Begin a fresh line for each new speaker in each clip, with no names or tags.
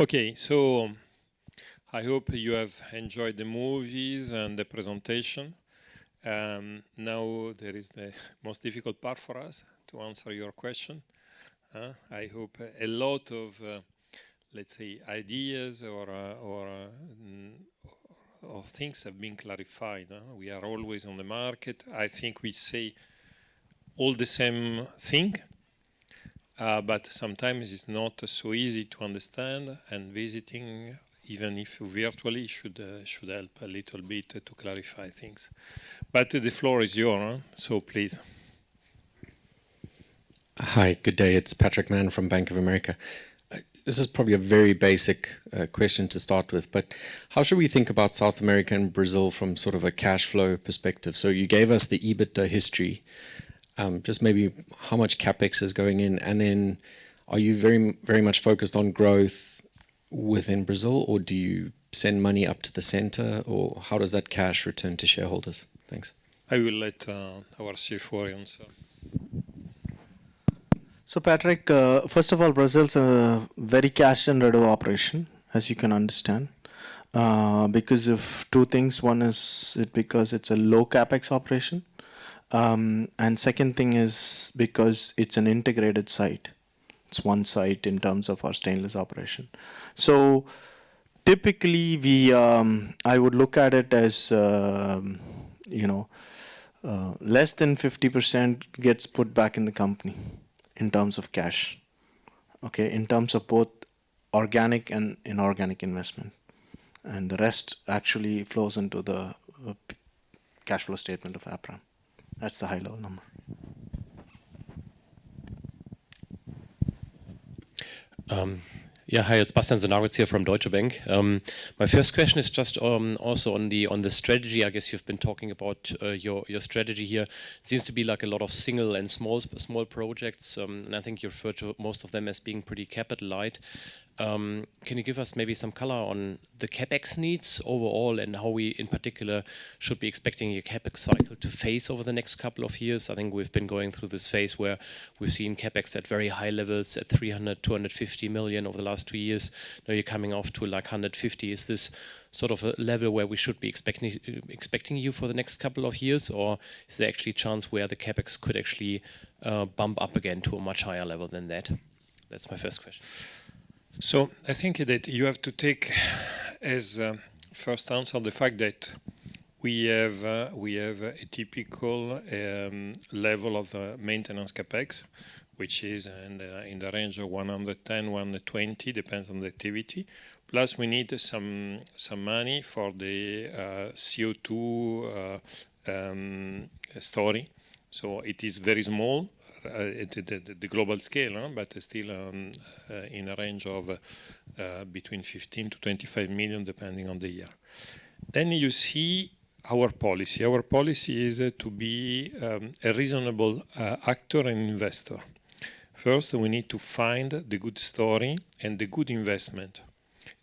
Okay, so I hope you have enjoyed the movies and the presentation. Now there is the most difficult part for us to answer your question. I hope a lot of, let's say, ideas or things have been clarified. We are always on the market. I think we say all the same thing, but sometimes it's not so easy to understand, and visiting, even if virtually, should help a little bit to clarify things. But the floor is yours, so please.
Hi, good day. It's Patrick Mann from Bank of America. This is probably a very basic question to start with, but how should we think about South America and Brazil from sort of a cash flow perspective? So you gave us the EBITDA history, just maybe how much capex is going in, and then are you very much focused on growth within Brazil, or do you send money up to the center, or how does that cash return to shareholders? Thanks.
I will let our CFO answer.
So Patrick, first of all, Brazil's a very cash generative operation, as you can understand, because of two things. One is because it's a low capex operation, and second thing is because it's an integrated site. It's one site in terms of our stainless operation. So typically, I would look at it as less than 50% gets put back in the company in terms of cash, okay, in terms of both organic and inorganic investment. And the rest actually flows into the cash flow statement of Aperam. That's the high level number.
Yeah, hi, it's Bastian Zanarwitz here from Deutsche Bank. My first question is just also on the strategy. I guess you've been talking about your strategy here. It seems to be like a lot of single and small projects, and I think you refer to most of them as being pretty capital light. Can you give us maybe some color on the capex needs overall and how we in particular should be expecting your capex cycle to phase over the next couple of years? I think we've been going through this phase where we've seen capex at very high levels at 300, 250 million over the last 2 years. Now you're coming off to like 150. Is this sort of a level where we should be expecting you for the next couple of years, or is there actually a chance where the capex could actually bump up again to a much higher level than that? That's my first question.
So I think that you have to take as first answer the fact that we have a typical level of maintenance capex, which is in the range of 110, 120, depends on the activity. Plus, we need some money for the CO2 story. So it is very small at the global scale, but still in a range of between 15 to 25 million, depending on the year. Then you see our policy. Our policy is to be a reasonable actor and investor. First, we need to find the good story and the good investment.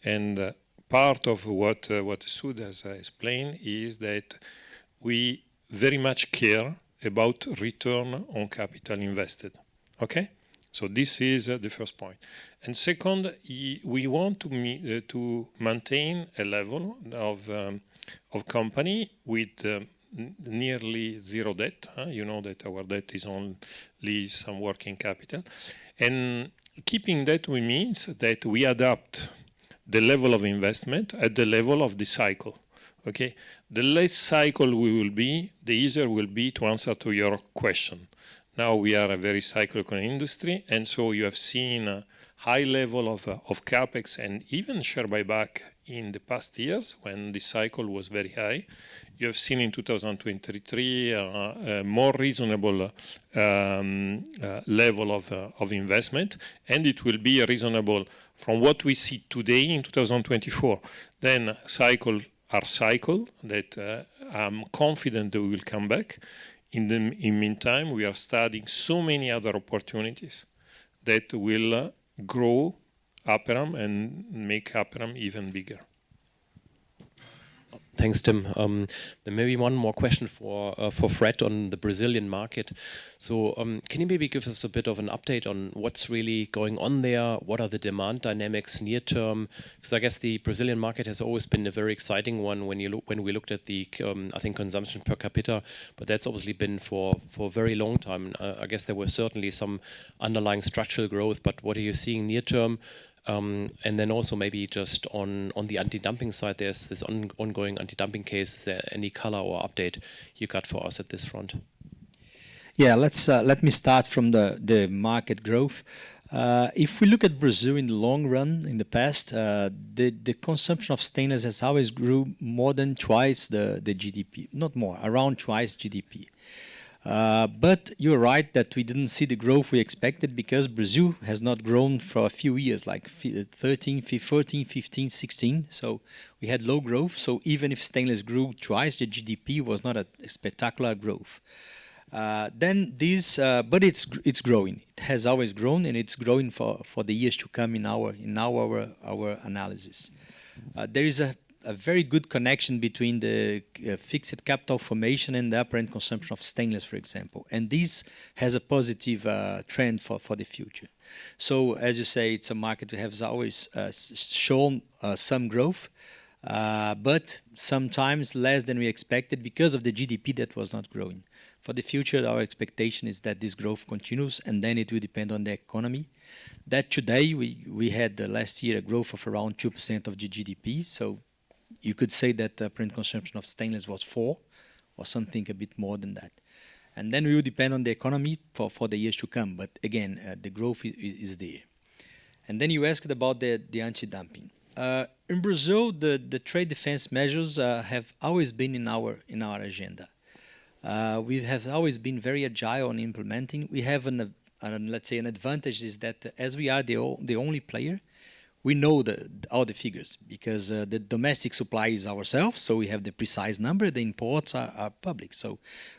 And part of what Sud has explained is that we very much care about return on capital invested. Okay? So this is the first point. And second, we want to maintain a level of company with nearly zero debt. You know that our debt is only some working capital. And keeping that means that we adapt the level of investment at the level of the cycle. Okay? The less cycle we will be, the easier will be to answer to your question. Now we are a very cyclical industry, and so you have seen a high level of capex and even share buyback in the past years when the cycle was very high. You have seen in 2023 a more reasonable level of investment, and it will be reasonable from what we see today in 2024. Then cycle that I'm confident that we will come back. In the meantime, we are studying so many other opportunities that will grow Aperam and make Aperam even bigger.
Thanks, Tim. Then maybe one more question for Fred on the Brazilian market. So can you maybe give us a bit of an update on what's really going on there? What are the demand dynamics near term? Because I guess the Brazilian market has always been a very exciting one when we looked at the I think consumption per capita, but that's obviously been for a very long time. I guess there was certainly some underlying structural growth, but what are you seeing near term? And then also maybe just on the anti-dumping side, there's this ongoing anti-dumping case. Is there any color or update you got for us at this front?
Yeah, let me start from the market growth. If we look at Brazil in the long run, in the past, the consumption of stainless has always grew more than twice the GDP, not more, around twice GDP. But you're right that we didn't see the growth we expected because Brazil has not grown for a few years, like 13, 14, 15, 16. So we had low growth. So even if stainless grew twice, the GDP was not a spectacular growth. But it's growing. It has always grown, and it's growing for the years to come in our analysis. There is a very good connection between the fixed capital formation and the apparent consumption of stainless, for example. And this has a positive trend for the future. So, as you say, it's a market that has always shown some growth, but sometimes less than we expected because of the GDP that was not growing. For the future, our expectation is that this growth continues, and then it will depend on the economy. That today, we had last year a growth of around 2% of the GDP, so you could say that the apparent consumption of stainless was 4 or something a bit more than that. And then we will depend on the economy for the years to come. But again, the growth is there. And then you asked about the anti-dumping. In Brazil, the trade defense measures have always been in our agenda. We have always been very agile on implementing. We have let's say an advantage is that as we are the only player, we know all the figures because the domestic supply is ourselves, so we have the precise number. The imports are public, so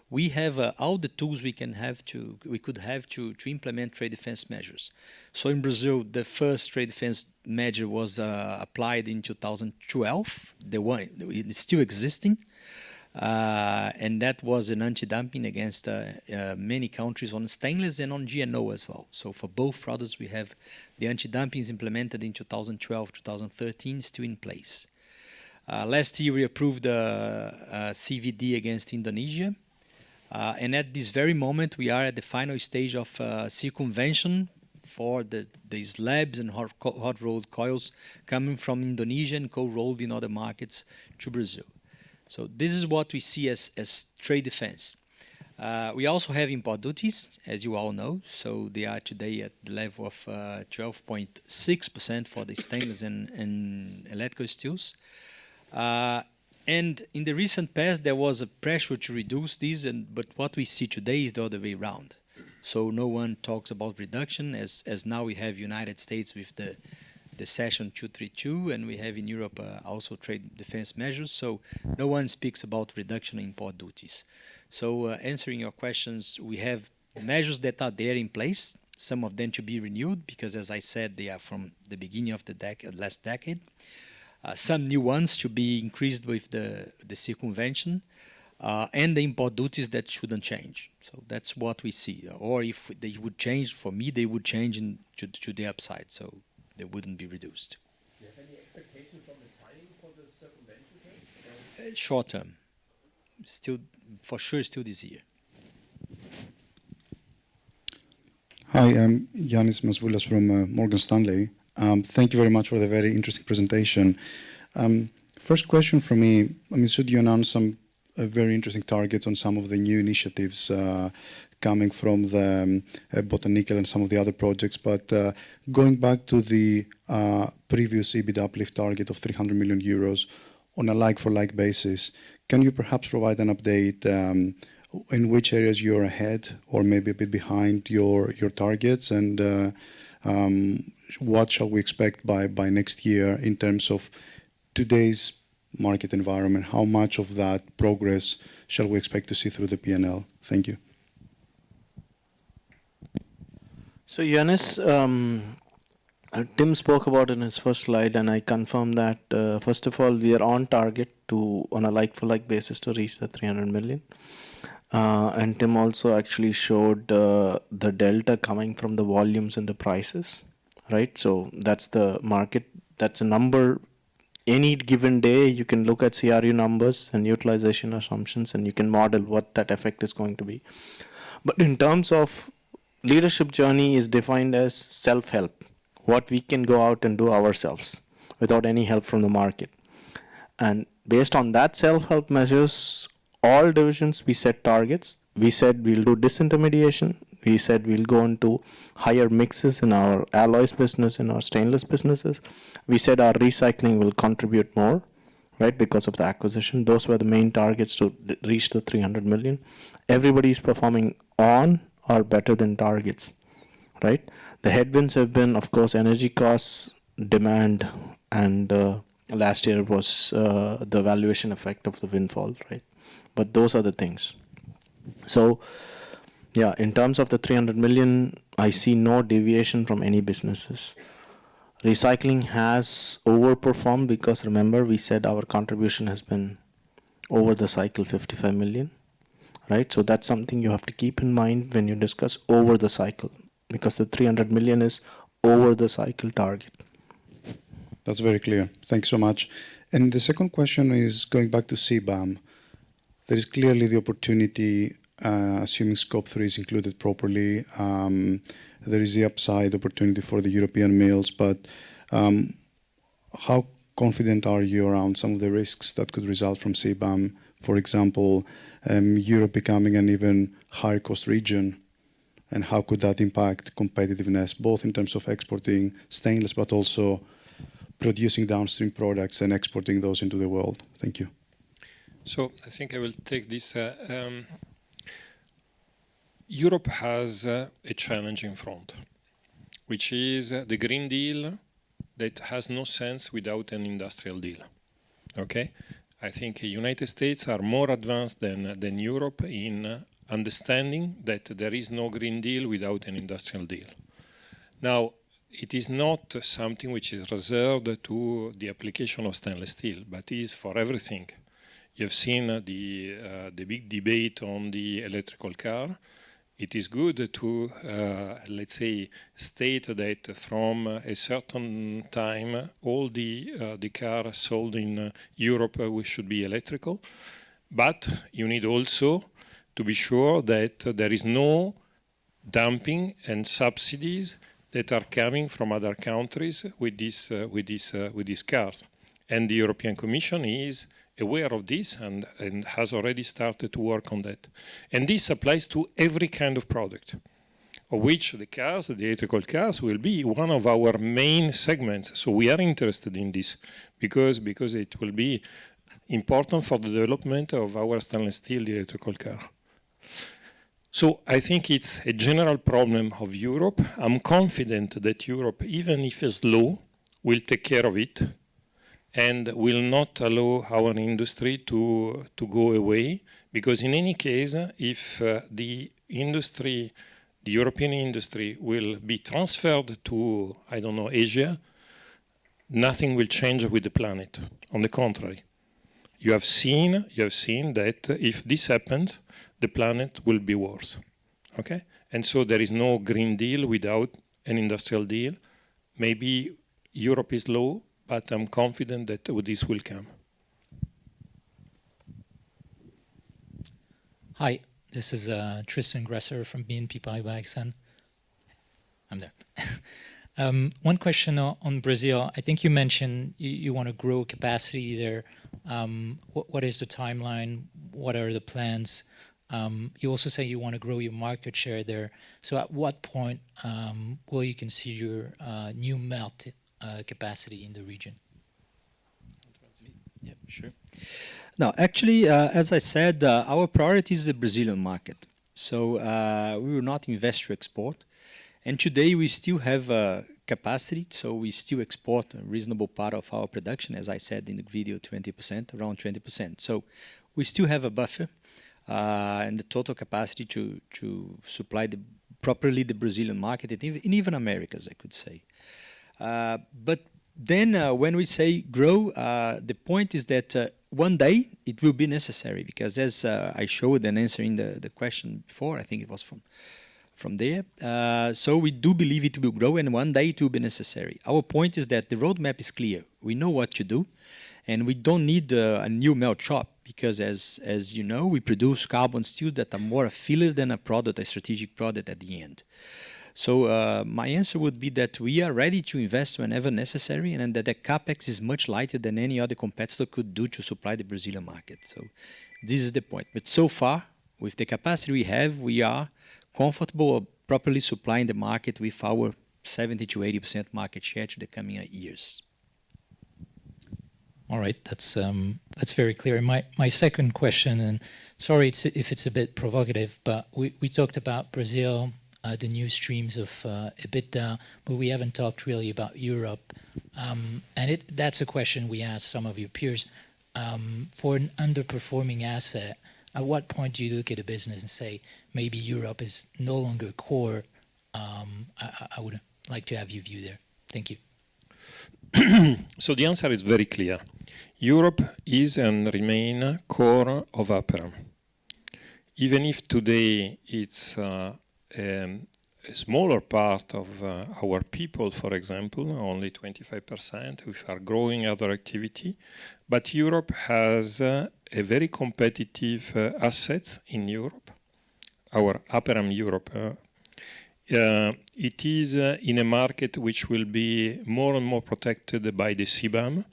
we have all the tools we could have to implement trade defense measures. So in Brazil, the first trade defense measure was applied in 2012. The one it's still existing. And that was an anti-dumping against many countries on stainless and on GNO as well. So for both products, we have the anti-dumping is implemented in 2012, 2013, still in place. Last year, we approved CVD against Indonesia. And at this very moment, we are at the final stage of circumvention for the slabs and hot-rolled coils coming from Indonesia and cold-rolled in other markets to Brazil. So this is what we see as trade defense. We also have import duties, as you all know. So they are today at the level of 12.6% for the stainless and electrical steels. And in the recent past, there was a pressure to reduce these, but what we see today is the other way around. So no one talks about reduction, as now we have United States with the Session 232, and we have in Europe also trade defense measures. So no one speaks about reduction in import duties. So answering your questions, we have measures that are there in place, some of them to be renewed, because as I said, they are from the beginning of the last decade. Some new ones to be increased with the circumvention, and the import duties that shouldn't change. So that's what we see. Or if they would change, for me, they would change to the upside. So they wouldn't be reduced.
Do you have any expectations on the timing for the circumvention?
Short term, still for sure, still this year.
Hi, I'm Yanis Masvoulas from Morgan Stanley. Thank you very much for the very interesting presentation. First question from me, should you announce some very interesting targets on some of the new initiatives coming from the Botanical and some of the other projects, but going back to the previous EBIT uplift target of 300 million euros on a like-for-like basis, can you perhaps provide an update in which areas you're ahead or maybe a bit behind your targets, and what shall we expect by next year in terms of today's market environment? How much of that progress shall we expect to see through the P&L? Thank you.
So, Yanis, Tim spoke about it in his first slide, and I confirm that first of all, we are on target to, on a like-for-like basis, to reach the 300 million. And Tim also actually showed the delta coming from the volumes and the prices, right? So that's the market. That's a number. Any given day, you can look at CRU numbers and utilization assumptions, and you can model what that effect is going to be. But in terms of leadership journey, is defined as self-help, what we can go out and do ourselves without any help from the market. And based on that self-help measures, all divisions, we set targets. We said we'll do disintermediation. We said we'll go into higher mixes in our alloys business, in our stainless businesses. We said our recycling will contribute more, right, because of the acquisition. Those were the main targets to reach the 300 million. Everybody is performing on or better than targets, right? The headwinds have been, of course, energy costs, demand, and last year was the valuation effect of the windfall, right? But those are the things. So, yeah, in terms of the 300 million, I see no deviation from any businesses. Recycling has overperformed because, remember, we said our contribution has been over the cycle 55 million, right? So that's something you have to keep in mind when you discuss over the cycle, because the 300 million is over the cycle target.
That's very clear. Thank you so much. And the second question is going back to CBAM. There is clearly the opportunity, assuming Scope 3 is included properly, there is the upside opportunity for the European mills, but how confident are you around some of the risks that could result from CBAM? For example, Europe becoming an even higher cost region, and how could that impact competitiveness, both in terms of exporting stainless, but also producing downstream products and exporting those into the world? Thank you.
So I think I will take this. Europe has a challenge in front, which is the Green Deal that has no sense without an industrial deal. Okay? I think the United States are more advanced than Europe in understanding that there is no Green Deal without an industrial deal. Now, it is not something which is reserved to the application of stainless steel, but is for everything. You've seen the big debate on the electrical car. It is good to, let's say, state that from a certain time, all the cars sold in Europe should be electrical. But you need also to be sure that there is no dumping and subsidies that are coming from other countries with these cars. And the European Commission is aware of this and has already started to work on that. And this applies to every kind of product, of which the electrical cars, will be one of our main segments. So we are interested in this because it will be important for the development of our stainless steel electrical car. So I think it's a general problem of Europe. I'm confident that Europe, even if it's slow, will take care of it and will not allow our industry to go away. Because in any case, if the European industry will be transferred to, I don't know, Asia, nothing will change with the planet. On the contrary, you have seen that if this happens, the planet will be worse, okay? And so there is no Green Deal without an industrial deal. Maybe Europe is low, but I'm confident that this will come.
Hi, this is Tristan Gresser from BNP Paribas Exane. I'm there. One question on Brazil. I think you mentioned you want to grow capacity there. What is the timeline? What are the plans? You also say you want to grow your market share there. So at what point will you consider new melt capacity in the region?
Yeah, sure. Now, actually, as I said, our priority is the Brazilian market. So we will not invest to export. And today we still have capacity, so we still export a reasonable part of our production, as I said in the video, 20%, around 20%. So we still have a buffer and the total capacity to supply properly the Brazilian market and even Americas, I could say. But then when we say grow, the point is that one day it will be necessary, because as I showed and answering the question before, I think it was from there. So we do believe it will grow, and one day it will be necessary. Our point is that the roadmap is clear. We know what to do, and we don't need a new melt shop, because as you know, we produce carbon steel that are more a filler than a product, a strategic product at the end. So my answer would be that we are ready to invest whenever necessary, and that the capex is much lighter than any other competitor could do to supply the Brazilian market. So this is the point. But so far, with the capacity we have, we are comfortable of properly supplying the market with our 70 to 80% market share to the coming years.
All right, that's very clear. My second question, and sorry if it's a bit provocative, but we talked about Brazil, the new streams of EBITDA, but we haven't talked really about Europe. And that's a question we asked some of your peers. For an underperforming asset, at what point do you look at a business and say, maybe Europe is no longer core? I would like to have your view there. Thank you.
So the answer is very clear. Europe is and remain core of Aperam. Even if today it's a smaller part of our people, for example, only 25%, we are growing other activity, but Europe has a very competitive assets in Europe, our Aperam Europe. It is in a market which will be more and more protected by the CBAM,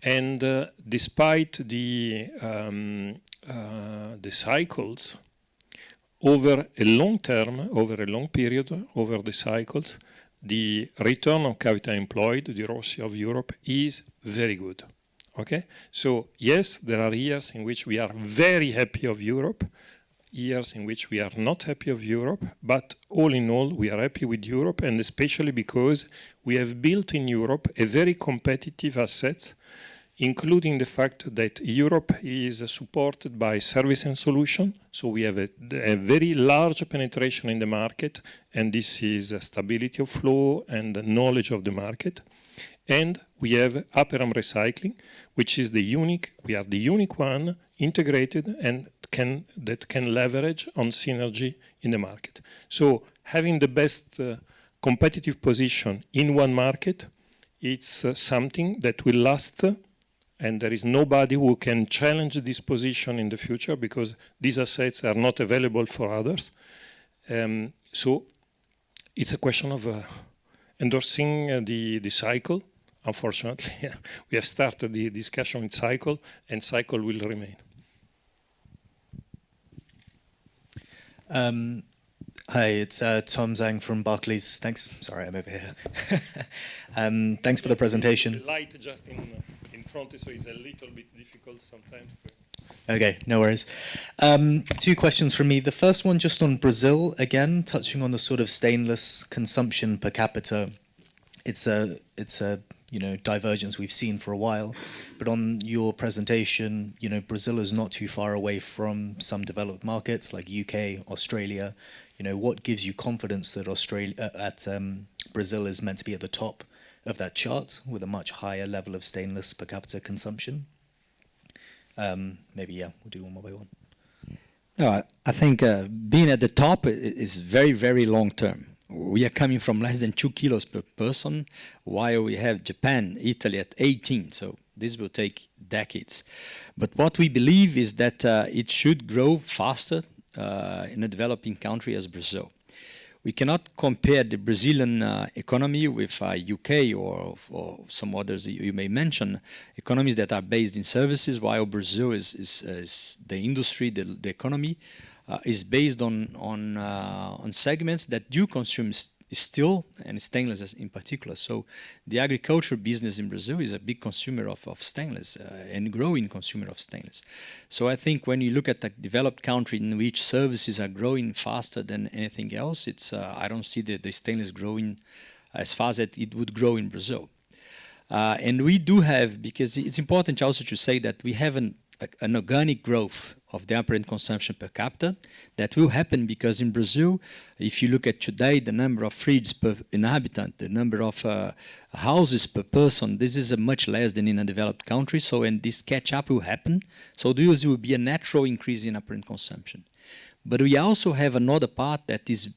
and despite the cycles, over a long term, over a long period, over the cycles, the return on capital employed, the ROCE of Europe, is very good. Okay? So yes, there are years in which we are very happy of Europe, years in which we are not happy of Europe, but all in all, we are happy with Europe, and especially because we have built in Europe a very competitive assets, including the fact that Europe is supported by service and solution. So we have a very large penetration in the market, and this is stability of flow and knowledge of the market. And we have Aperam Recycling, which is we are the unique one integrated and that can leverage on synergy in the market. So having the best competitive position in one market, it's something that will last, and there is nobody who can challenge this position in the future, because these assets are not available for others. So it's a question of endorsing the cycle. Unfortunately, we have started the discussion with cycle, and cycle will remain.
Hi, it's Tom Zhang from Barclays. Thanks. Sorry, I'm over here. Thanks for the presentation.
The light just in front, so it's a little bit difficult sometimes to...
Okay, no worries. Two questions from me. The first one just on Brazil, again, touching on the sort of stainless consumption per capita. It's a divergence we've seen for a while, but on your presentation, Brazil is not too far away from some developed markets like UK, Australia. What gives you confidence that Brazil is meant to be at the top of that chart with a much higher level of stainless per capita consumption? Maybe, we'll do one by one.
No, I think being at the top is very, very long term. We are coming from less than 2 kilos per person, while we have Japan, Italy at 18. So this will take decades. But what we believe is that it should grow faster in a developing country as Brazil. We cannot compare the Brazilian economy with UK or some others you may mention, economies that are based in services, while Brazil is the industry, the economy is based on segments that do consume steel and stainless in particular. So the agriculture business in Brazil is a big consumer of stainless and growing consumer of stainless. So I think when you look at a developed country in which services are growing faster than anything else, I don't see the stainless growing as fast as it would grow in Brazil. And we do have, because it's important also to say that we have an organic growth of the apparent consumption per capita. That will happen because in Brazil, if you look at today, the number of fridges per inhabitant, the number of houses per person, this is much less than in a developed country. So when this catch-up will happen, so there will be a natural increase in apparent consumption. But we also have another part that is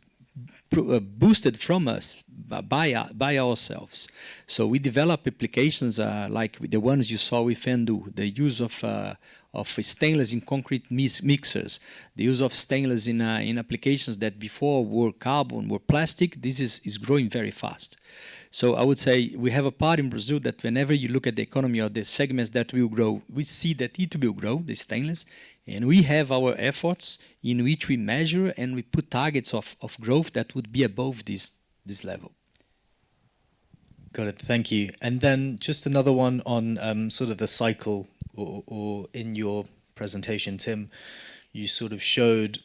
boosted from us by ourselves. So we develop applications like the ones you saw with Fendu, the use of stainless in concrete mixers, the use of stainless in applications that before were carbon, were plastic. This is growing very fast. So I would say we have a part in Brazil that whenever you look at the economy or the segments that will grow, we see that it will grow, the stainless, and we have our efforts in which we measure and we put targets of growth that would be above this level.
Got it. Thank you. And then just another one on sort of the cycle, or in your presentation, Tim, you sort of showed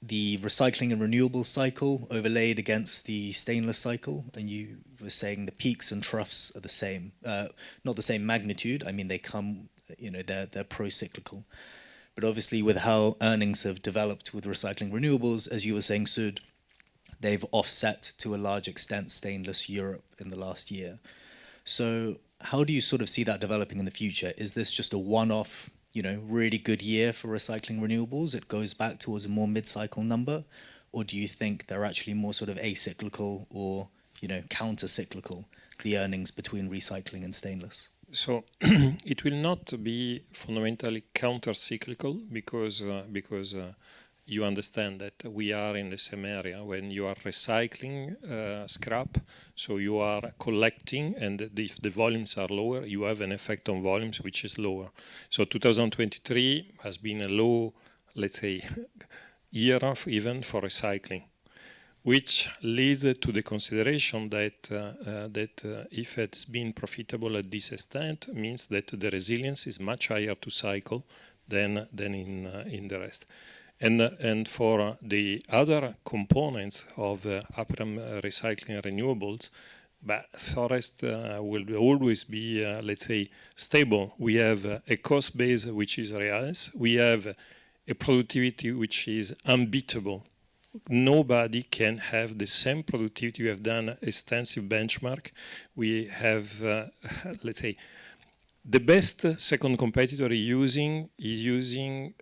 the recycling and renewable cycle overlaid against the stainless cycle, and you were saying the peaks and troughs are the same, not the same magnitude. I mean, they come, they're pro-cyclical. But obviously with how earnings have developed with recycling renewables, as you were saying, Sud, they've offset to a large extent stainless Europe in the last year. So how do you sort of see that developing in the future? Is this just a one-off, really good year for recycling renewables? It goes back towards a more mid-cycle number? Or do you think they're actually more sort of acyclical or, counter-cyclical, the earnings between recycling and stainless?
So it will not be fundamentally counter-cyclical because you understand that we are in the same area. When you are recycling scrap, so you are collecting, and if the volumes are lower, you have an effect on volumes which is lower. So 2023 has been a low, let's say, year of even for recycling, which leads to the consideration that if it's been profitable at this extent, means that the resilience is much higher to cycle than in the rest. And for the other components of Aperam recycling and renewables, but forest will always be, let's say, stable. We have a cost base which is reals. We have a productivity which is unbeatable. Nobody can have the same productivity. We have done extensive benchmark. We have, let's say, the best second competitor is using eucalyptus,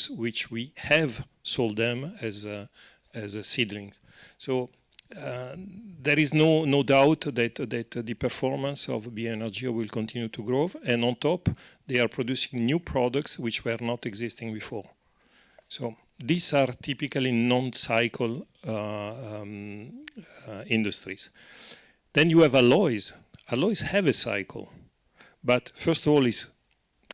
which we have sold them as a seedlings. So there is no doubt that the performance of bioenergy will continue to grow, and on top they are producing new products which were not existing before. So these are typically non-cycle industries. Then you have alloys. Alloys have a cycle. But first of all, it's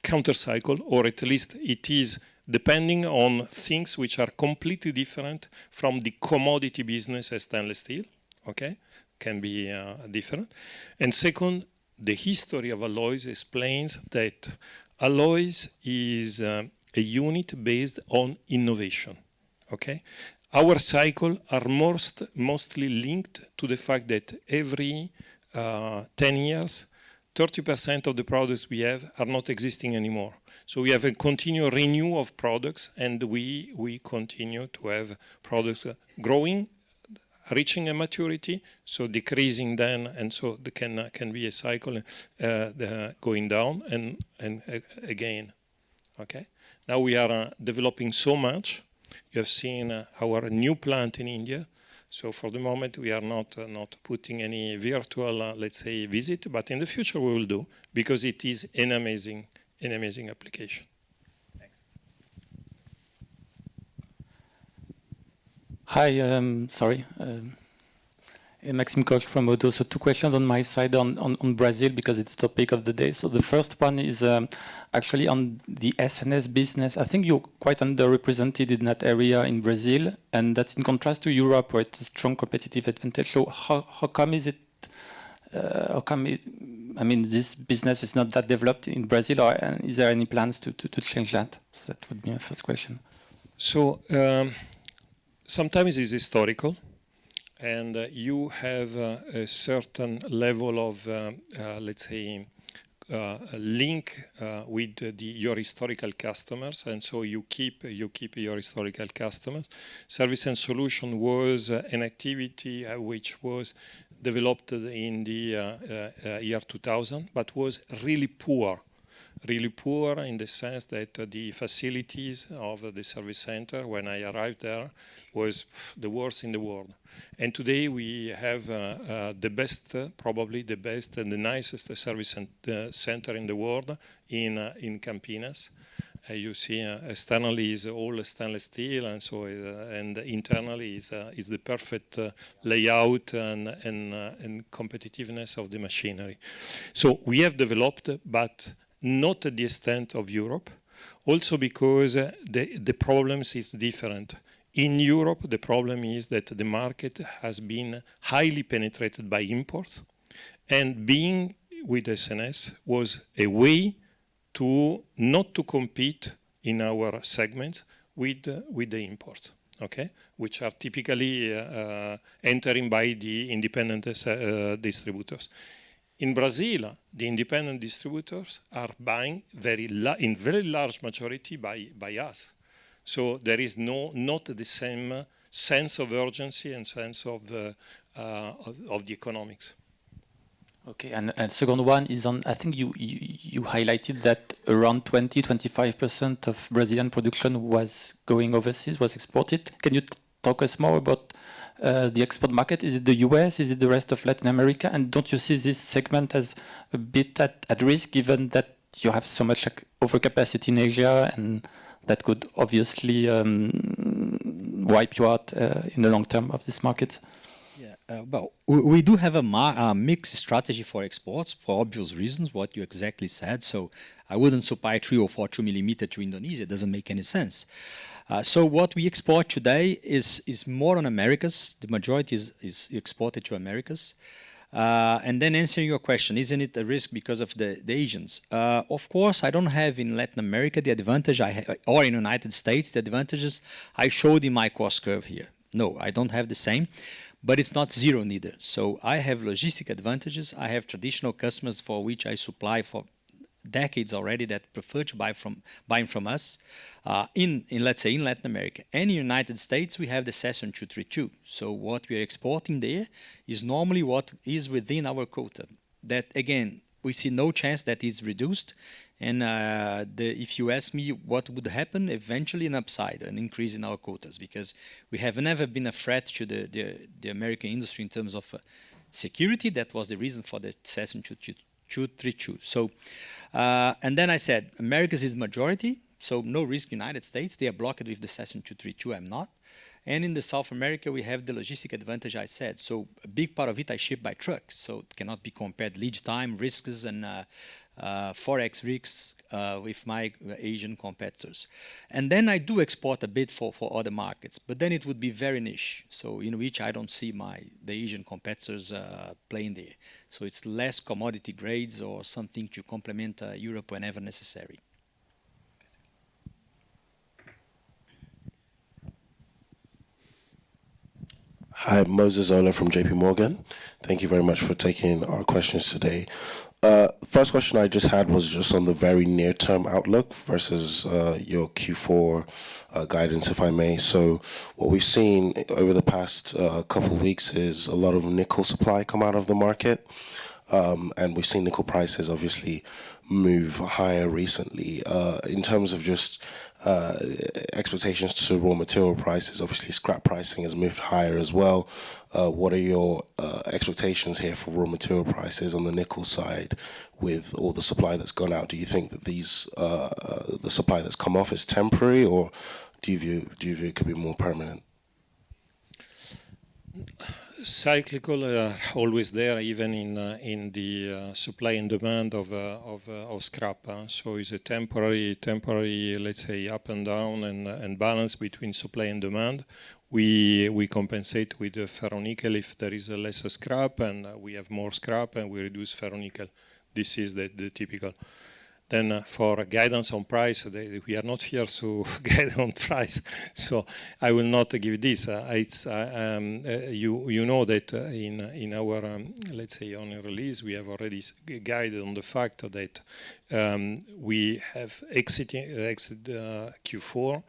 counter-cycle, or at least it is depending on things which are completely different from the commodity business as stainless steel, okay? Can be different. And second, the history of alloys explains that alloys is a unit based on innovation, okay? Our cycle are mostly linked to the fact that every 10 years, 30% of the products we have are not existing anymore. So we have a continual renewal of products, and we continue to have products growing, reaching a maturity, so decreasing then, and so there can be a cycle going down and again. Okay. Now we are developing so much. You have seen our new plant in India. So for the moment, we are not putting any virtual, let's say, visit, but in the future we will do, because it is an amazing application.
Thanks. Hi, sorry. Maxime Koch from Odo. So 2 questions on my side on Brazil, because it's the topic of the day. So the first one is actually on the SNS business. I think you're quite underrepresented in that area in Brazil, and that's in contrast to Europe, where it's a strong competitive advantage. So how come is it? I mean, this business is not that developed in Brazil, or is there any plans to change that? So that would be my first question.
So sometimes it's historical. And you have a certain level of, let's say, link with your historical customers, and so you keep your historical customers. Service and solution was an activity which was developed in the year 2000, but was really poor in the sense that the facilities of the service center when I arrived there was the worst in the world. And today we have the best, probably the best and the nicest service center in the world in Campinas. You see, externally is all stainless steel, and so and internally is the perfect layout and competitiveness of the machinery. So we have developed, but not at the extent of Europe. Also because the problems is different. In Europe, the problem is that the market has been highly penetrated by imports, and being with SNS was a way to not to compete in our segments with the imports, okay, which are typically entering by the independent distributors. In Brazil, the independent distributors are buying in very large majority by us. So there is not the same sense of urgency and sense of the economics.
Okay, and second one is on, I think you highlighted that around 20-25% of Brazilian production was going overseas, was exported. Can you talk us more about the export market? Is it the US? Is it the rest of Latin America? And don't you see this segment as a bit at risk, given that you have so much overcapacity in Asia, and that could obviously wipe you out in the long term of this market?
Well, we do have a mixed strategy for exports for obvious reasons, what you exactly said. So I wouldn't supply 3 or 4 2mm to Indonesia. It doesn't make any sense. So what we export today is more on Americas. The majority is exported to Americas. And then answering your question, isn't it a risk because of the Asians? Of course, I don't have in Latin America the advantage or in the United States, the advantages I showed in my cost curve here. No, I don't have the same. But it's not zero neither. So I have logistic advantages. I have traditional customers for which I supply for decades already that prefer to buying from us. Let's say in Latin America and in the United States, we have the Session 232. So what we are exporting there is normally what is within our quota. That again, we see no chance that is reduced. And if you ask me what would happen, eventually an upside, an increase in our quotas, because we have never been a threat to the American industry in terms of security. That was the reason for the Session 232. So, and then I said, Americas is majority, so no risk United States. They are blocked with the Session 232, I'm not. And in the South America, we have the logistic advantage I said. So a big part of it I ship by truck, so it cannot be compared lead time, risks, and Forex risks with my Asian competitors. And then I do export a bit for other markets, but then it would be very niche, so in which I don't see the Asian competitors playing there. So it's less commodity grades or something to complement Europe whenever necessary.
Hi, Moses Ola from JP Morgan. Thank you very much for taking our questions today. First question I just had was just on the very near-term outlook versus your Q4 guidance, if I may. So what we've seen over the past couple of weeks is a lot of nickel supply come out of the market. And we've seen nickel prices obviously move higher recently. In terms of just expectations to raw material prices, obviously scrap pricing has moved higher as well. What are your expectations here for raw material prices on the nickel side with all the supply that's gone out? Do you think that the supply that's come off is temporary, or do you view it could be more permanent?
Cyclical are always there, even in the supply and demand of scrap. So it's a temporary, let's say, up and down and balance between supply and demand. We compensate with ferronickel if there is less scrap, and we have more scrap, and we reduce ferronickel. This is the typical. Then for guidance on price, we are not here to guide on price, so I will not give this. You know that in our let's say on release we have already guided on the fact that we have exited Q4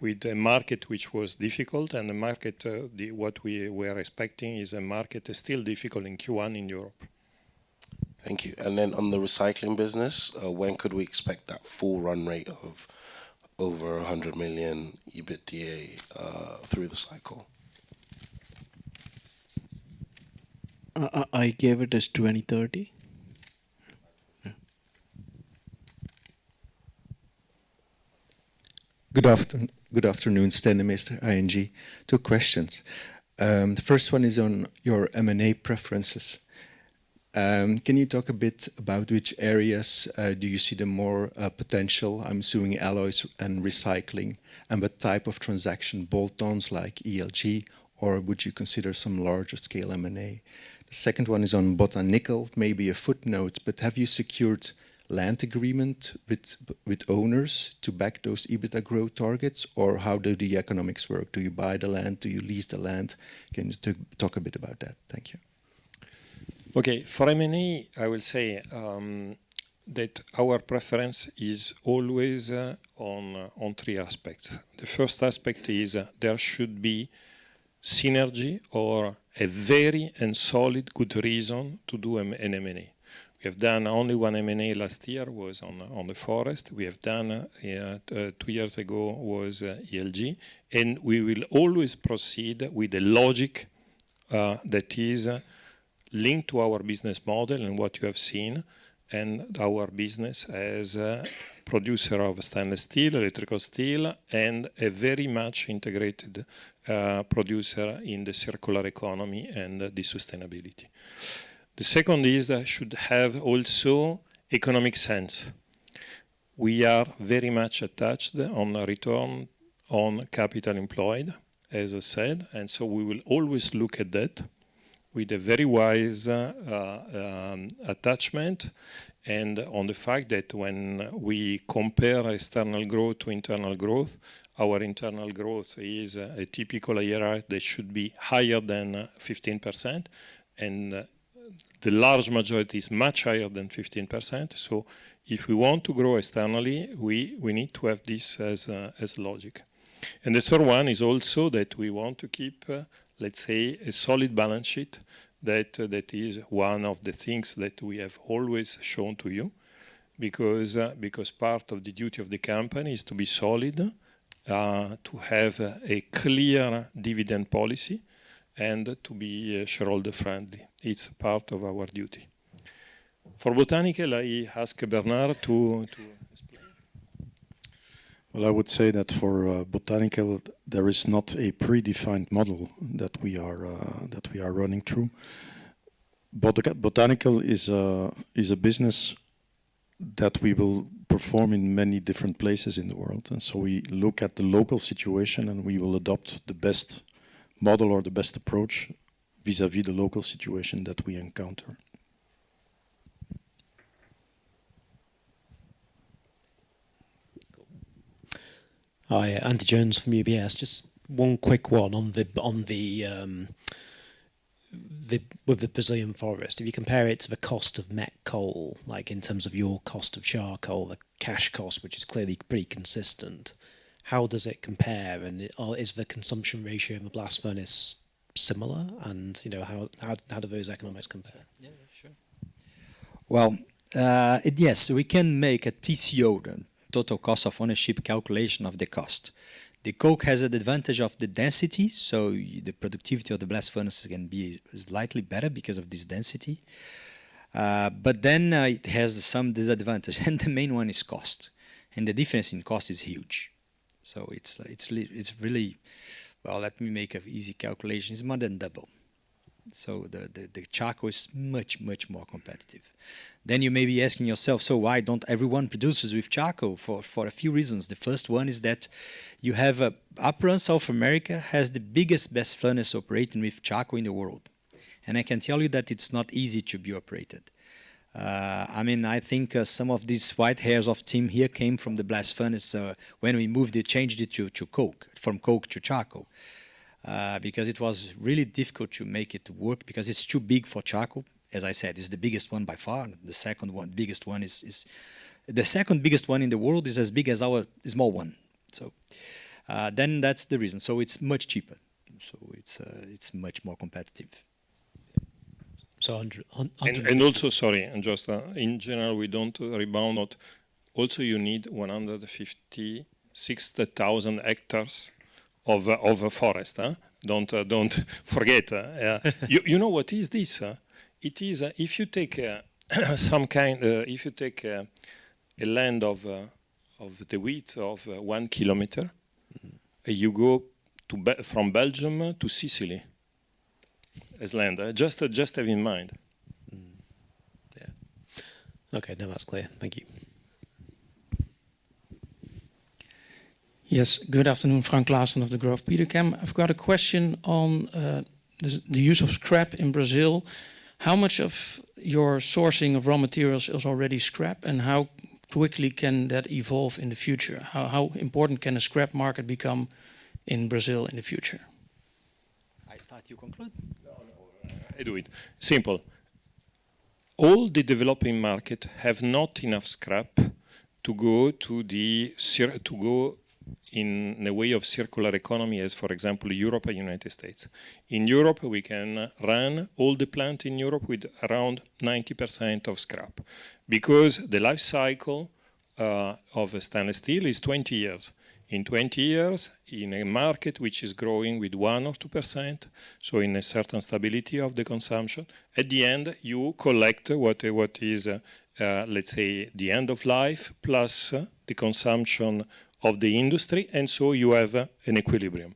with a market which was difficult, and the market what we were expecting is a market still difficult in Q1 in Europe.
Thank you. And then on the recycling business, when could we expect that full run rate of over 100 million EBITDA through the cycle?
I gave it as 2030.
Good afternoon, Sten de Meester, ING. Two questions. The first one is on your M&A preferences. Can you talk a bit about which areas do you see the more potential? I'm assuming alloys and recycling, and what type of transaction, bolt-ons like ELG, or would you consider some larger scale M&A? The second one is on Botanical, maybe a footnote, but have you secured land agreement with owners to back those EBITDA growth targets, or how do the economics work? Do you buy the land? Do you lease the land? Can you talk a bit about that? Thank you.
Okay, for M&A, I will say that our preference is always on three aspects. The first aspect is there should be synergy or a very and solid good reason to do an M&A. We have done only one M&A last year, was on the forest. We have done 2 years ago was ELG, and we will always proceed with the logic that is linked to our business model and what you have seen, and our business as a producer of stainless steel, electrical steel, and a very much integrated producer in the circular economy and the sustainability. The second is should have also economic sense. We are very much attached on a return on capital employed, as I said, and so we will always look at that with a very wise attachment, and on the fact that when we compare external growth to internal growth, our internal growth is a typical IRR that should be higher than 15%, and the large majority is much higher than 15%. So if we want to grow externally, we need to have this as logic. And the third one is also that we want to keep let's say, a solid balance sheet. That is one of the things that we have always shown to you, because part of the duty of the company is to be solid, to have a clear dividend policy, and to be shareholder friendly. It's part of our duty. For Botanical, I ask Bernard to explain.
Well, I would say that for Botanical, there is not a predefined model that we are running through. Botanical is a business that we will perform in many different places in the world, and so we look at the local situation and we will adopt the best model or the best approach vis-à-vis the local situation that we encounter.
Hi, Andy Jones from UBS. Just one quick one on the with the Brazilian forest. If you compare it to the cost of met coal, like in terms of your cost of charcoal, the cash cost, which is clearly pretty consistent, how does it compare? And is the consumption ratio in the blast furnace similar? And how do those economics compare?
Yeah, sure. Well, yes, we can make a TCO, the total cost of ownership calculation of the cost. The coke has an advantage of the density, so the productivity of the blast furnace can be slightly better because of this density. But then it has some disadvantage, and the main one is cost. And the difference in cost is huge. So it's really, well, let me make an easy calculation. It's more than double. So the charcoal is much, much more competitive. Then you may be asking yourself, so why don't everyone produces with charcoal? For a few reasons. The first one is that you have Aperam South America has the biggest blast furnace operating with charcoal in the world. And I can tell you that it's not easy to be operated. I mean, I think some of these white hairs of Tim here came from the blast furnace when we moved it, changed it to coke, from coke to charcoal, because it was really difficult to make it work because it's too big for charcoal. As I said, it's the biggest one by far. The second one, biggest one is the second biggest one in the world is as big as our small one. So then that's the reason. So it's much cheaper. So it's much more competitive.
So
and also, sorry, and just in general, we don't rebound. Not also, you need 156,000 hectares of a forest. Don't forget. You know what is this? It is if you take some kind. If you take a land of the width of 1 kilometer, you go from Belgium to Sicily. As land, just have in mind.
Yeah. Okay, now that's clear. Thank you.
Yes, good afternoon, Frank Klaassen of the Grove Petercam. I've got a question on the use of scrap in Brazil. How much of your sourcing of raw materials is already scrap, and how quickly can that evolve in the future? How important can a scrap market become in Brazil in the future?
I start, you conclude?
I do it. Simple. All the developing markets have not enough scrap to go in a way of circular economy as, for example, Europe and United States. In Europe, we can run all the plants in Europe with around 90% of scrap because the life cycle of stainless steel is 20 years. In 20 years, in a market which is growing with 1 or 2%, so in a certain stability of the consumption, at the end you collect what is, let's say, the end of life plus the consumption of the industry, and so you have an equilibrium.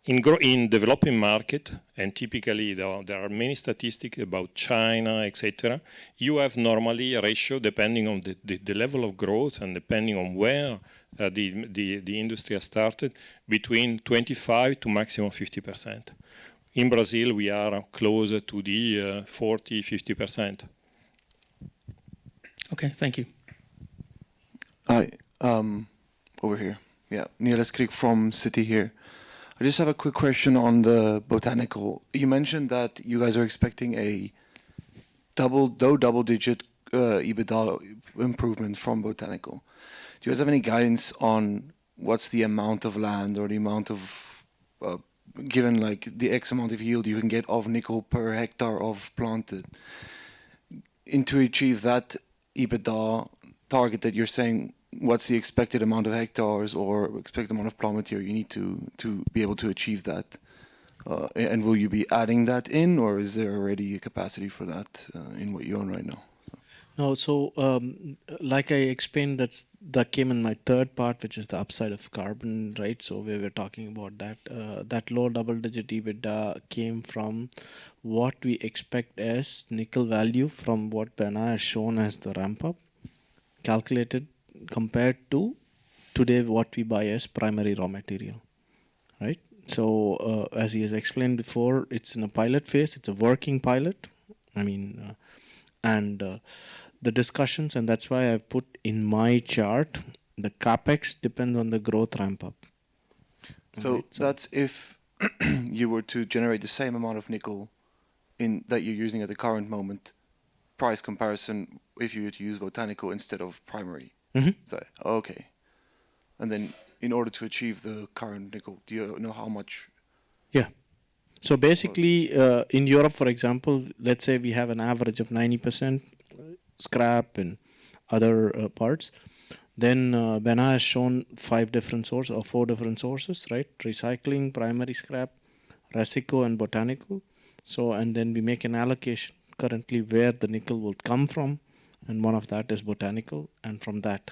In developing market, and typically there are many statistics about China, etc., you have normally a ratio depending on the level of growth and depending on where the industry has started, between 25 to maximum 50%. In Brazil, we are closer to the 40, 50%.
Okay, thank you.
Hi, over here. Yeah, Niels Krieg from City here. I just have a quick question on the botanical. You mentioned that you guys are expecting a double-digit EBITDA improvement from botanical. Do you guys have any guidance on what's the amount of land or the amount of, given like the X amount of yield you can get of nickel per hectare of planted? And to achieve that EBITDA target that you're saying, what's the expected amount of hectares or expected amount of plant material you need to be able to achieve that? And will you be adding that in, or is there already a capacity for that in what you own right now?
No, so like I explained, that came in my third part, which is the upside of carbon, right? So we were talking about that. That low double-digit EBITDA came from what we expect as nickel value from what Bena has shown as the ramp-up, calculated compared to today what we buy as primary raw material, right? So as he has explained before, it's in a pilot phase. It's a working pilot. I mean, the discussions, and that's why I put in my chart, the capex depends on the growth ramp up.
So that's if you were to generate the same amount of nickel that you're using at the current moment, price comparison if you were to use botanical instead of primary. So, okay. And then in order to achieve the current nickel, do you know how much?
Yeah. So basically, in Europe, for example, let's say we have an average of 90% scrap and other parts. Then Bena has shown 5 different sources or 4 different sources, right? Recycling, primary scrap, Resico, and botanical. So, and then we make an allocation currently where the nickel will come from, and one of that is botanical, and from that.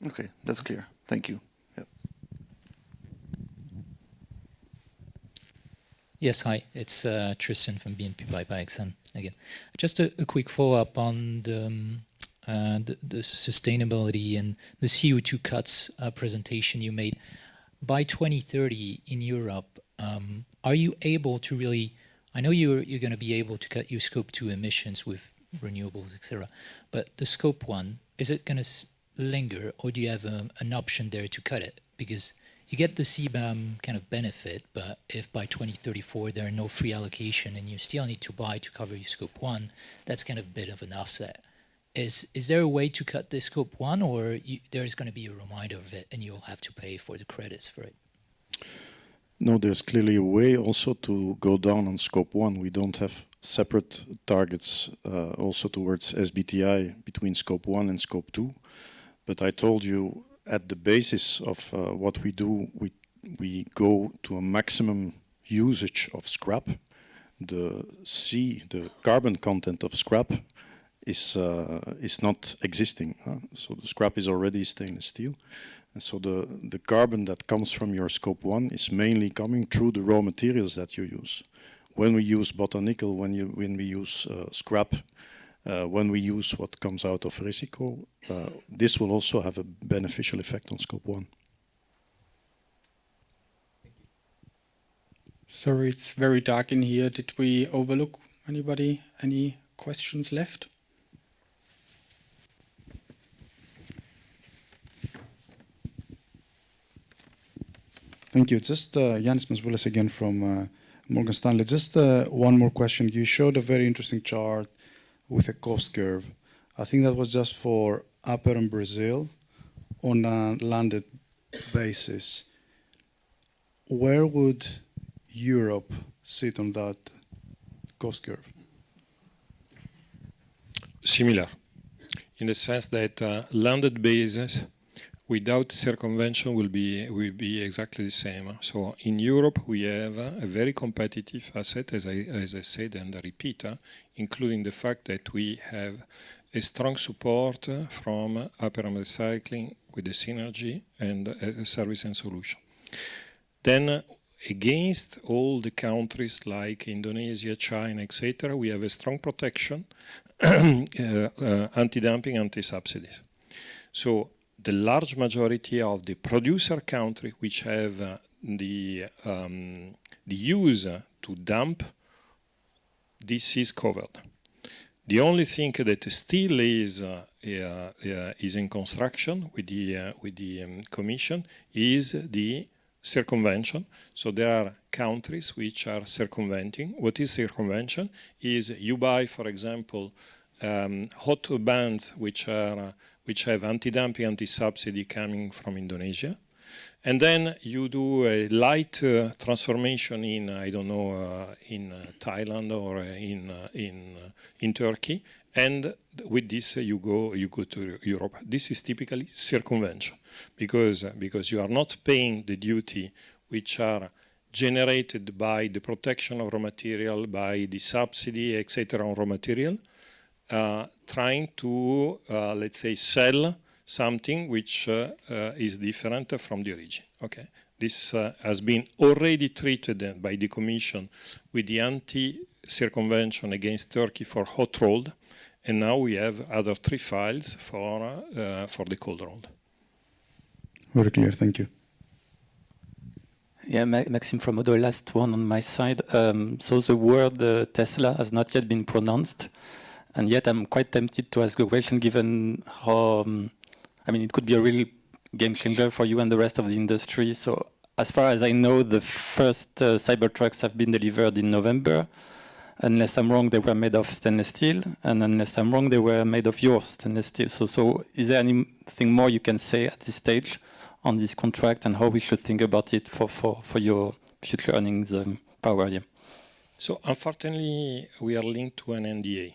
Okay, that's clear. Thank you. Yep.
Yes, hi, it's Tristan from BNP Paribas again. Just a quick follow-up on the sustainability and the CO2 cuts presentation you made. By 2030 in Europe, are you able to really, I know you're going to be able to cut your scope 2 emissions with renewables, etc. But the scope 1, is it going to linger, or do you have an option there to cut it? Because you get the CBAM kind of benefit, but if by 2034 there are no free allocation and you still need to buy to cover your scope 1, that's kind of a bit of an offset. Is there a way to cut this scope 1, or there's going to be a reminder of it and you'll have to pay for the credits for it?
No, there's clearly a way also to go down on scope 1. We don't have separate targets also towards SBTI between scope 1 and scope 2. But I told you at the basis of what we do, we go to a maximum usage of scrap. The carbon content of scrap is not existing. So the scrap is already stainless steel. And so the carbon that comes from your scope 1 is mainly coming through the raw materials that you use. When we use botanical, when we use scrap, when we use what comes out of recycle, this will also have a beneficial effect on scope 1.
Sorry, it's very dark in here. Did we overlook anybody? Any questions left?
Thank you. Just Yanis Masvoulas again from Morgan Stanley. Just one more question. You showed a very interesting chart with a cost curve. I think that was just for Aperam Brazil on a landed basis. Where would Europe sit on that cost curve?
Similar, in the sense that landed basis without circumvention will be exactly the same. So in Europe we have a very competitive asset, as I said and I repeat, including the fact that we have a strong support from Aperam Recycling with the synergy and a service and solution. Then against all the countries like Indonesia, China, etc., we have a strong protection, anti-dumping, anti-subsidies. So the large majority of the producer countries which have the use to dump, this is covered. The only thing that still is in construction with the Commission is the circumvention. So there are countries which are circumventing. What is circumvention? Is you buy, for example, hot bands which have anti-dumping, anti-subsidy coming from Indonesia, and then you do a light transformation in, I don't know, in Thailand or in Turkey, and with this you go to Europe. This is typically circumvention, because you are not paying the duty which are generated by the protection of raw material, by the subsidy, etc. on raw material, trying to, let's say, sell something which is different from the origin. Okay, this has been already treated by the Commission with the anti-circumvention against Turkey for hot rolled, and now we have other 3 files for the cold rolled.
Very clear, thank you.
Yeah, Maxime from Odo, last one on my side. So the word Tesla has not yet been pronounced, and yet I'm quite tempted to ask a question given how, I mean, it could be a real game changer for you and the rest of the industry. So as far as I know, the first Cybertrucks have been delivered in November. Unless I'm wrong, they were made of stainless steel, and unless I'm wrong, they were made of your stainless steel. So is there anything more you can say at this stage on this contract and how we should think about it for your future earnings power? Yeah.
So unfortunately, we are linked to an NDA.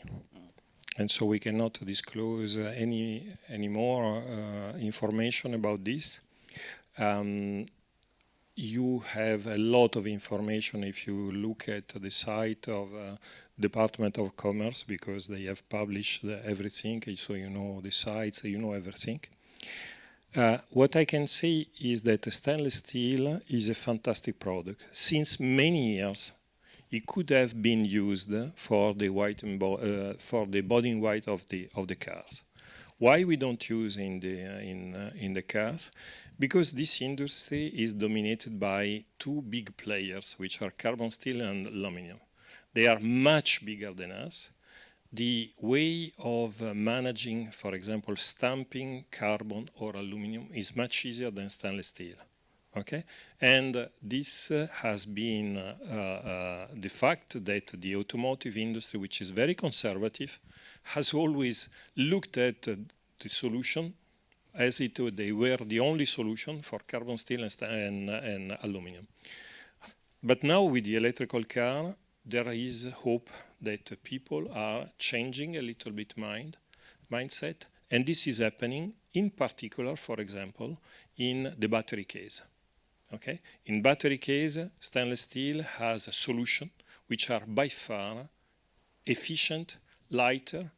And so we cannot disclose any more information about this. You have a lot of information if you look at the site of Department of Commerce, because they have published everything, so you know the sites, you know everything. What I can say is that stainless steel is a fantastic product. Since many years, it could have been used for the white for the body in white of the cars. Why we don't use in the cars? Because this industry is dominated by 2 big players, which are carbon steel and aluminum. They are much bigger than us. the way of managing, for example, stamping carbon or aluminum is much easier than stainless steel. Okay, and this has been the fact that the automotive industry, which is very conservative, has always looked at the solution as it they were the only solution for carbon steel and aluminum. But now with the electrical car, there is hope that people are changing a little bit mindset, and this is happening in particular, for example, in the battery case. Okay, in battery case, stainless steel has a solution which are by far efficient, lighter,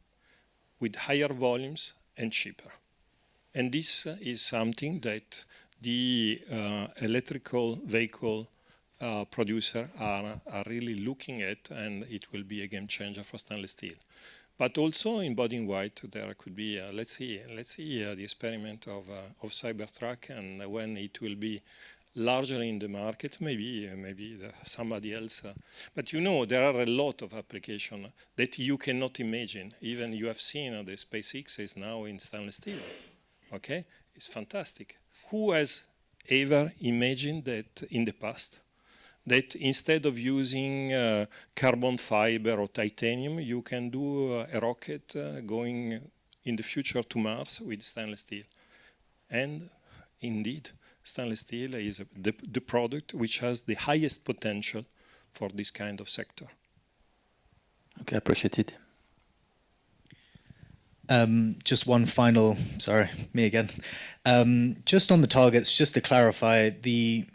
with higher volumes and cheaper. And this is something that the electrical vehicle producer are really looking at, and it will be a game changer for stainless steel. But also in body in white, there could be, let's see the experiment of Cybertruck, and when it will be larger in the market, maybe somebody else. But you know, there are a lot of applications that you cannot imagine. Even you have seen the SpaceX is now in stainless steel. Okay, it's fantastic. Who has ever imagined that in the past, that instead of using carbon fiber or titanium, you can do a rocket going in the future to Mars with stainless steel? And indeed, stainless steel is the product which has the highest potential for this kind of sector.
Okay, appreciate it.
Just one final, sorry, me again. Just on the targets, just to clarify, the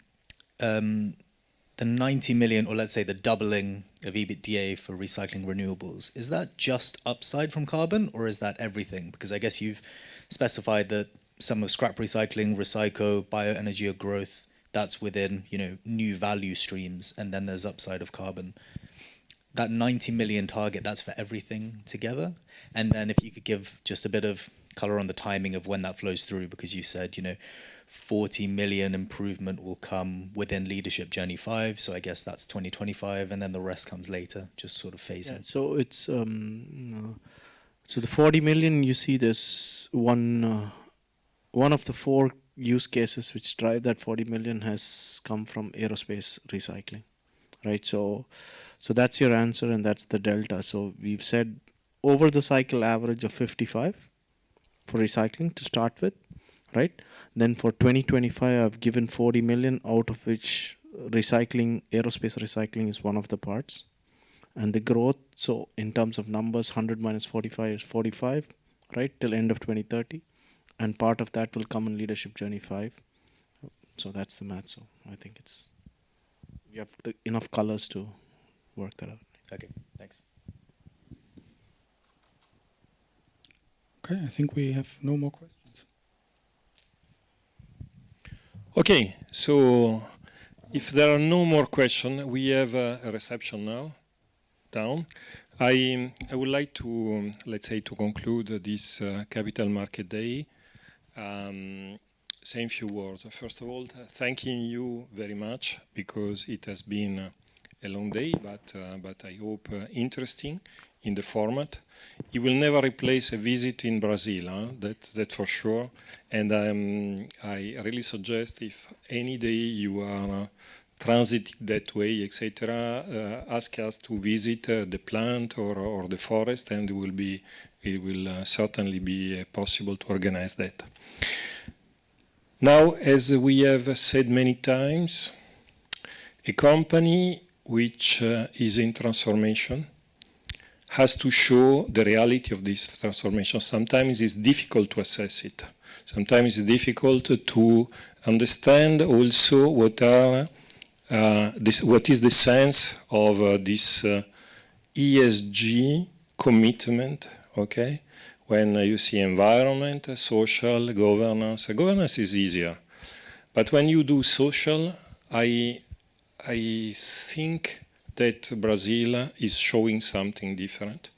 90 million, or let's say the doubling of EBITDA for recycling renewables, is that just upside from carbon, or is that everything? Because I guess you've specified that some of scrap recycling, recycle, bioenergy or growth, that's within, you know, new value streams, and then there's upside of carbon. That 90 million target, that's for everything together? And then if you could give just a bit of color on the timing of when that flows through, because you said, you know, 40 million improvement will come within Leadership Journey 5, so I guess that's 2025, and then the rest comes later, just sort of phasing.
So it's so the 40 million, you see this one of the 4 use cases which drive that 40 million has come from aerospace recycling, right? So that's your answer, and that's the delta. So we've said over the cycle average of 55 for recycling to start with, right? Then for 2025, I've given 40 million, out of which recycling, aerospace recycling is one of the parts. And the growth, so in terms of numbers, 100 minus 45 is 45, right, till end of 2030. And part of that will come in Leadership Journey 5. So that's the math. So I think it's, you have enough colors to work that out.
Okay, thanks.
Okay, I think we have no more questions.
Okay, so if there are no more questions, we have a reception now down. I would like to, let's say, to conclude this Capital Market Day, saying a few words. First of all, thanking you very much, because it has been a long day, but I hope interesting in the format. It will never replace a visit in Brazil, that for sure. And I really suggest, if any day you are transiting that way, etc., ask us to visit the plant or the forest, and it will certainly be possible to organize that. Now, as we have said many times, a company which is in transformation has to show the reality of this transformation. Sometimes it's difficult to assess it. Sometimes it's difficult to understand also what is the sense of this ESG commitment, okay? When you see environment, social, governance. Governance is easier. But when you do social, I think that Brazil is showing something different.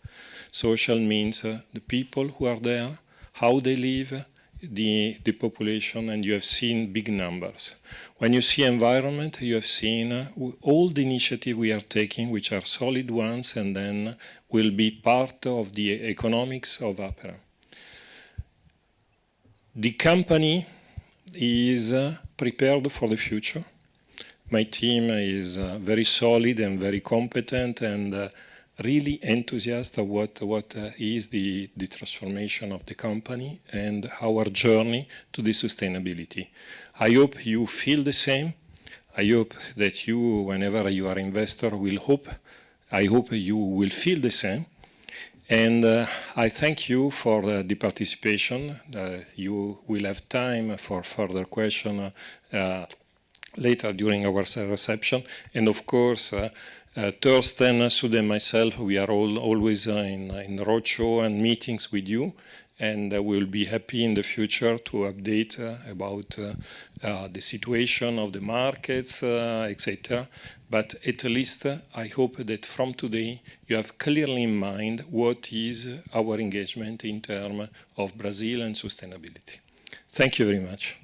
Social means the people who are there, how they live, the population and you have seen big numbers. When you see environment, you have seen all the initiatives we are taking, which are solid ones, and then will be part of the economics of Aperam. The company is prepared for the future. My team is very solid and very competent and really enthusiastic of what is the transformation of the company and our journey to the sustainability. I hope you feel the same. I hope that you, whenever you are investor, I hope you will feel the same. And I thank you for the participation. You will have time for further questions later during our reception. And of course, Thorsten, Sud and myself, we are always in roadshow and meetings with you, and we'll be happy in the future to update about the situation of the markets, etc. But at least I hope that from today you have clearly in mind what is our engagement in terms of Brazil and sustainability. Thank you very much.